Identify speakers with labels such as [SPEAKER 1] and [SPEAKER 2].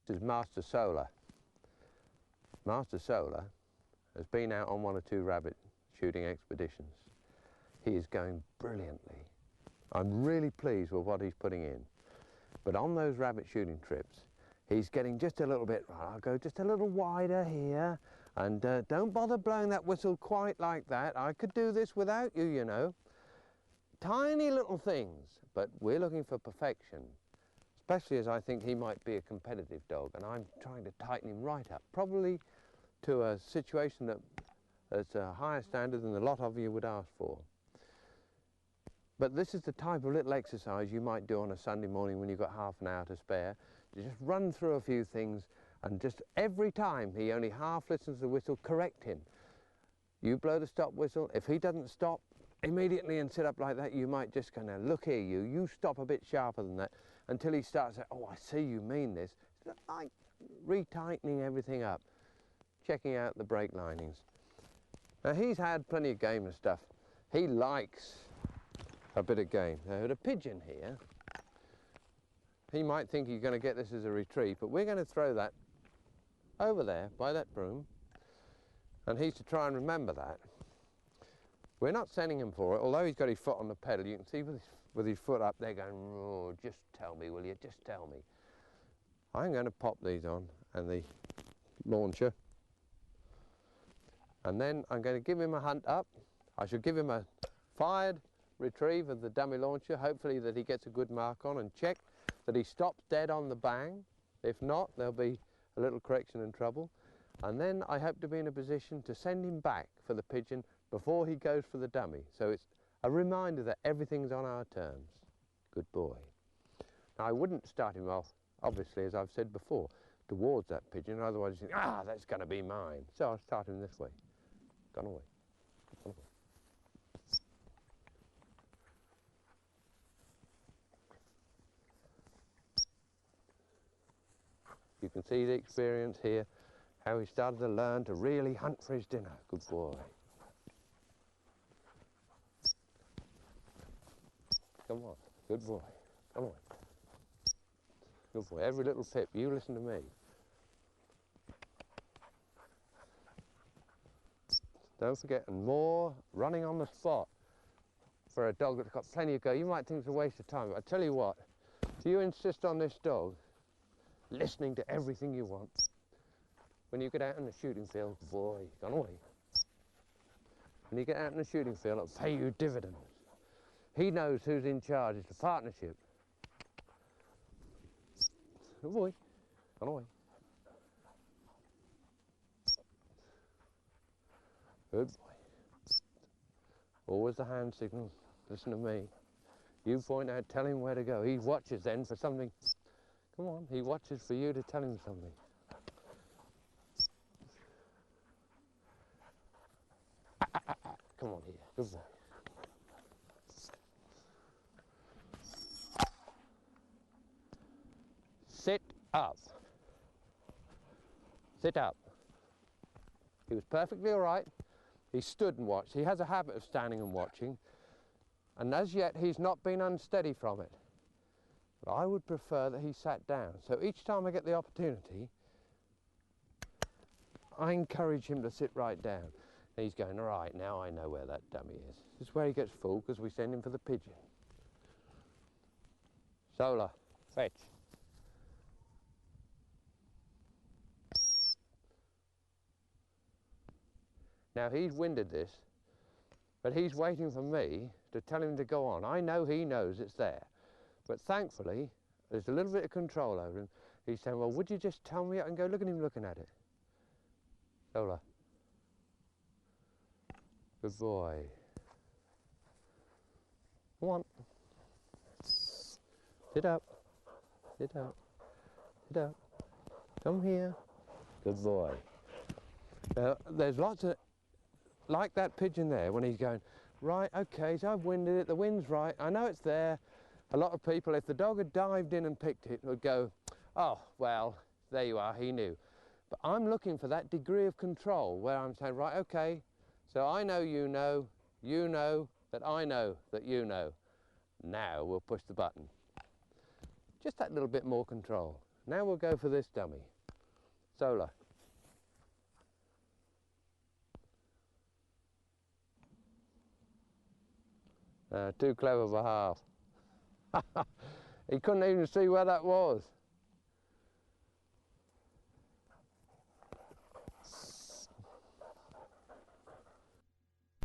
[SPEAKER 1] This is Master Solar. Master Solar has been out on 1 or 2 rabbit shooting expeditions. He is going brilliantly. I'm really pleased with what he's putting in. But on those rabbit shooting trips, he's getting just a little bit, right, I'll go just a little wider here, and don't bother blowing that whistle quite like that. I could do this without you, you know. Tiny little things, but we're looking for perfection, especially as I think he might be a competitive dog, and I'm trying to tighten him right up, probably to a situation that's a higher standard than a lot of you would ask for. But this is the type of little exercise you might do on a Sunday morning when you've got half an hour to spare. You just run through a few things, and just every time he only half listens to the whistle, correct him. You blow the stop whistle. If he doesn't stop immediately and sit up like that, you might just kind of look here, you stop a bit sharper than that, until he starts to say, oh, I see you mean this. It's like retightening everything up, checking out the brake linings. Now he's had plenty of game and stuff. He likes a bit of game. Now the pigeon here, he might think you're going to get this as a retrieve, but we're going to throw that over there by that broom, and he's to try and remember that. We're not sending him for it, although he's got his foot on the pedal. You can see with his foot up there going, oh, just tell me, will you, just tell me. I'm going to pop these on and the launcher, and then I'm going to give him a hunt up. I shall give him a fired retrieve of the dummy launcher, hopefully that he gets a good mark on, and check that he stops dead on the bang. If not, there'll be a little correction and trouble. And then I hope to be in a position to send him back for the pigeon before he goes for the dummy. So it's a reminder that everything's on our terms. Good boy. Now I wouldn't start him off, obviously, as I've said before, towards that pigeon, otherwise you think, ah, that's going to be mine. So I'll start him this way. Gone away. Gone away. You can see the experience here, how he started to learn to really hunt for his dinner. Good boy. Come on, good boy. Come on. Good boy. Every little pip, you listen to me. Don't forget, and more running on the spot for a dog that's got plenty of go. You might think it's a waste of time, but I tell you what, if you insist on this dog listening to everything you want, when you get out in the shooting field, boy, gone away. When you get out in the shooting field, it'll pay you dividends. He knows who's in charge. It's a partnership. Good boy, gone away. Good boy. Always the hand signal. Listen to me. You point out, tell him where to go. He watches then for something. Come on, he watches for you to tell him something. Come on here, good boy. Sit up. Sit up. He was perfectly all right. He stood and watched. He has a habit of standing and watching, and as yet he's not been unsteady from it. But I would prefer that he sat down. So each time I get the opportunity, I encourage him to sit right down. And he's going, all right, now I know where that dummy is. This is where he gets full, because we send him for the pigeon. Solar, fetch. Now he's winded this, but he's waiting for me to tell him to go on. I know he knows it's there. But thankfully, there's a little bit of control over him. He's saying, well, would you just tell me? I can go, look at him looking at it. Solar. Good boy. Come on. Sit up. Sit up. Sit up. Come here. Good boy. Now, there's lots of, like that pigeon there, when he's going, right, okay, so I've winded it, the wind's right, I know it's there. A lot of people, if the dog had dived in and picked it, would go, oh, well, there you are, he knew. But I'm looking for that degree of control where I'm saying, right, okay, so I know you know that I know that you know. Now we'll push the button. Just that little bit more control. Now we'll go for this dummy. Solar. Too clever for half. He couldn't even see where that was.